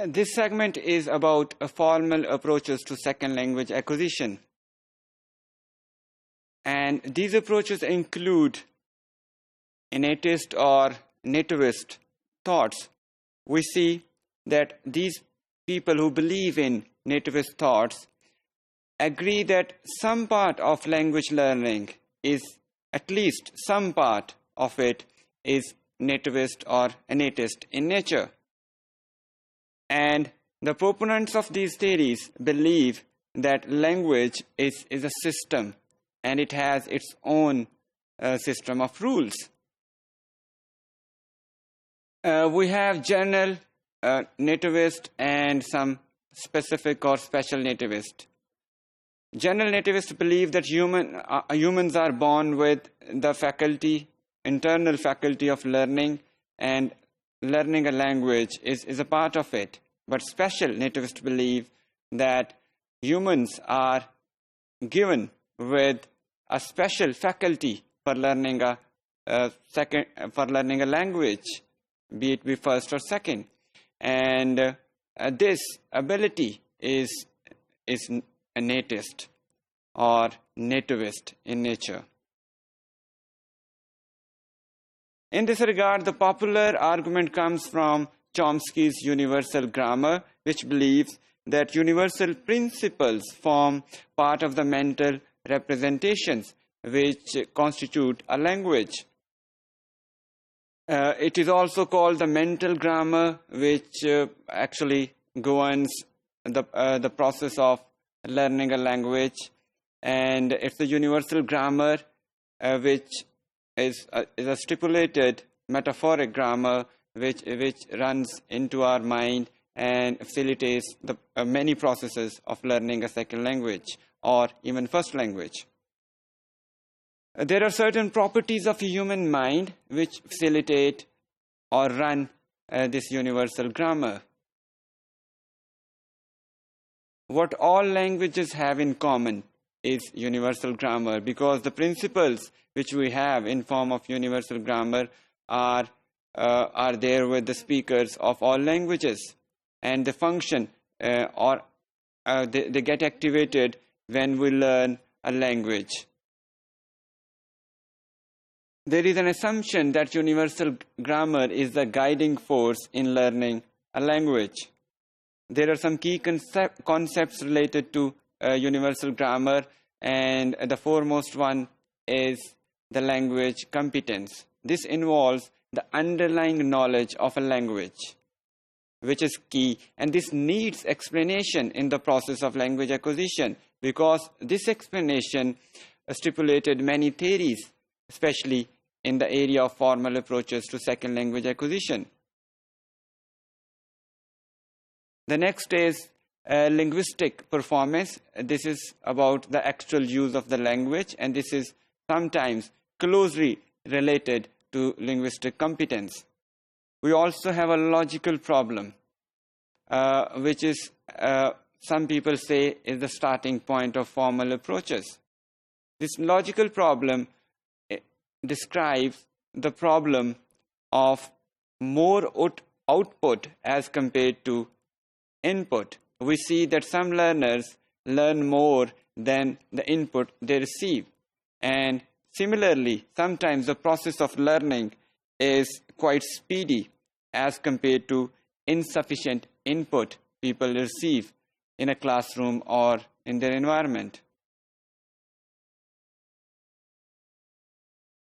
This segment is about formal approaches to second language acquisition. And these approaches include innatist or nativist thoughts. We see that these people who believe in nativist thoughts agree that some part of language learning is, at least some part of it, is nativist or innatist in nature. And the proponents of these theories believe that language is a system and it has its own system of rules. We have general nativist and some specific or special nativist. General nativists believe that humans are born with the internal faculty of learning, and learning a language is a part of it. But special nativists believe that humans are given with a special faculty for learning a language, be it first or second, and this ability is innatist or nativist in nature. In this regard, the popular argument comes from Chomsky's universal grammar, which believes that universal principles form part of the mental representations which constitute a language. It is also called the mental grammar, which actually governs the process of learning a language, and it's the universal grammar which is a stipulated metaphoric grammar which runs into our mind and facilitates the many processes of learning a second language or even first language. There are certain properties of a human mind which facilitate or run this universal grammar. What all languages have in common is universal grammar, because the principles which we have in form of universal grammar are there with the speakers of all languages, and the function they get activated when we learn a language. There is an assumption that universal grammar is the guiding force in learning a language. There are some key concepts related to universal grammar, and the foremost one is the language competence. This involves the underlying knowledge of a language, which is key, and this needs explanation in the process of language acquisition, because this explanation stipulated many theories, especially in the area of formal approaches to second language acquisition. The next is linguistic performance. This is about the actual use of the language, and this is sometimes closely related to linguistic competence. We also have a logical problem, which is some people say is the starting point of formal approaches. This logical problem describes the problem of more output as compared to input. We see that some learners learn more than the input they receive, and similarly, sometimes the process of learning is quite speedy as compared to insufficient input people receive in a classroom or in their environment.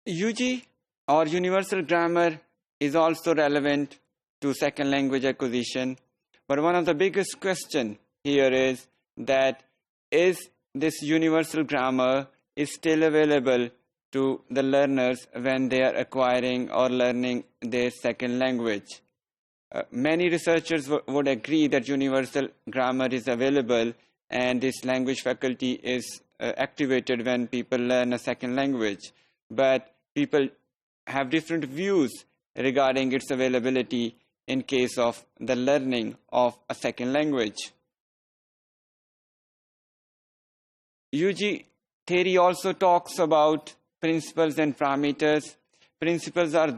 UG or universal grammar is also relevant to second language acquisition, but one of the biggest questions here is that is this universal grammar is still available to the learners when they are acquiring or learning their second language. Many researchers would agree that universal grammar is available, and this language faculty is activated when people learn a second language. But people have different views regarding its availability in case of the learning of a second language. UG theory also talks about principles and parameters. Principles are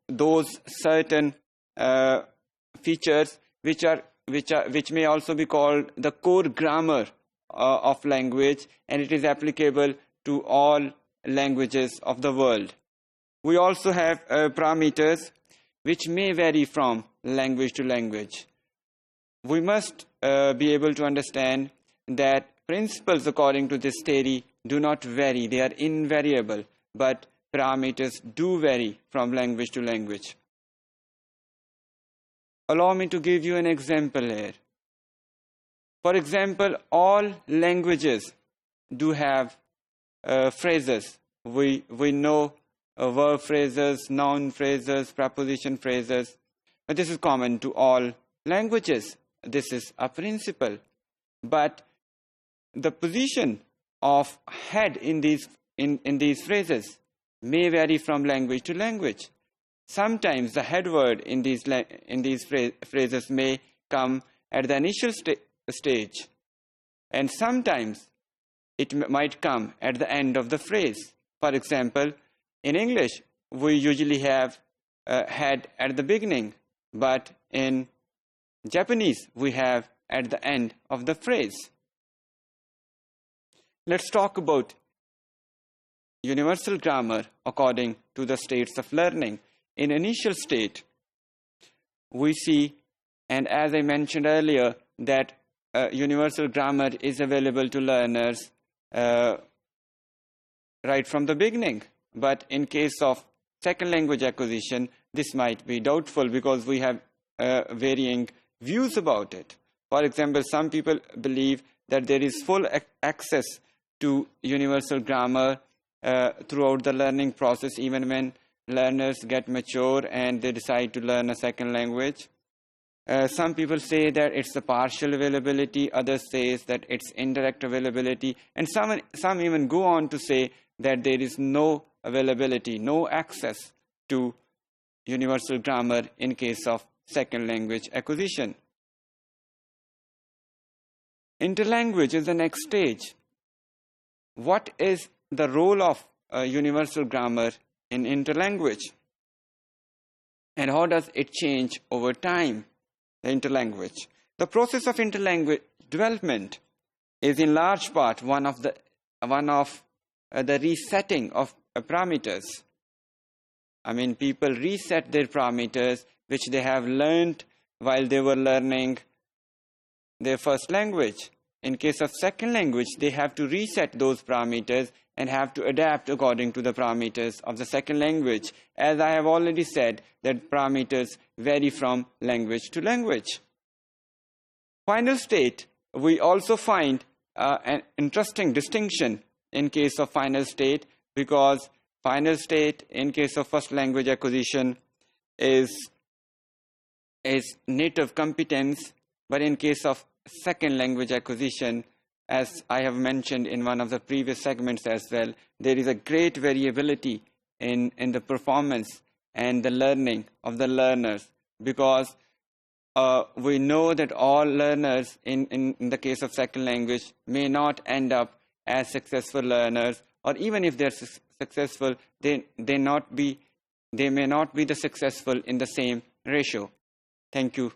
those certain features which are which may also be called the core grammar of language, and it is applicable to all languages of the world. We also have parameters which may vary from language to language. We must be able to understand that principles according to this theory do not vary. They are invariable, but parameters do vary from language to language. Allow me to give you an example here. For example, all languages do have phrases. We know verb phrases, noun phrases, preposition phrases. But this is common to all languages. This is a principle. But the position of head in these phrases may vary from language to language. Sometimes the head word in these phrases may come at the initial stage, and sometimes it might come at the end of the phrase. For example, in English, we usually have head at the beginning, but in Japanese, we have at the end of the phrase. Let's talk about universal grammar according to the states of learning. In initial state, we see, and as I mentioned earlier, that universal grammar is available to learners right from the beginning. But in case of second language acquisition, this might be doubtful because we have varying views about it. For example, some people believe that there is full access to universal grammar throughout the learning process, even when learners get mature and they decide to learn a second language. Some people say that it's a partial availability, others say that it's indirect availability, and some even go on to say that there is no availability, no access to universal grammar in case of second language acquisition. Interlanguage is the next stage. What is the role of universal grammar in interlanguage? And how does it change over time, the interlanguage? The process of interlanguage development is in large part one of the resetting of parameters. I mean, people reset their parameters which they have learned while they were learning their first language. In case of second language, they have to reset those parameters and have to adapt according to the parameters of the second language. As I have already said, that parameters vary from language to language. Final state, we also find an interesting distinction in case of final state, because final state in case of first language acquisition is native competence, but in case of second language acquisition, as I have mentioned in one of the previous segments as well, there is a great variability in the performance and the learning of the learners, because we know that all learners in the case of second language may not end up as successful learners, or even if they're successful, they may not be the successful in the same ratio. Thank you.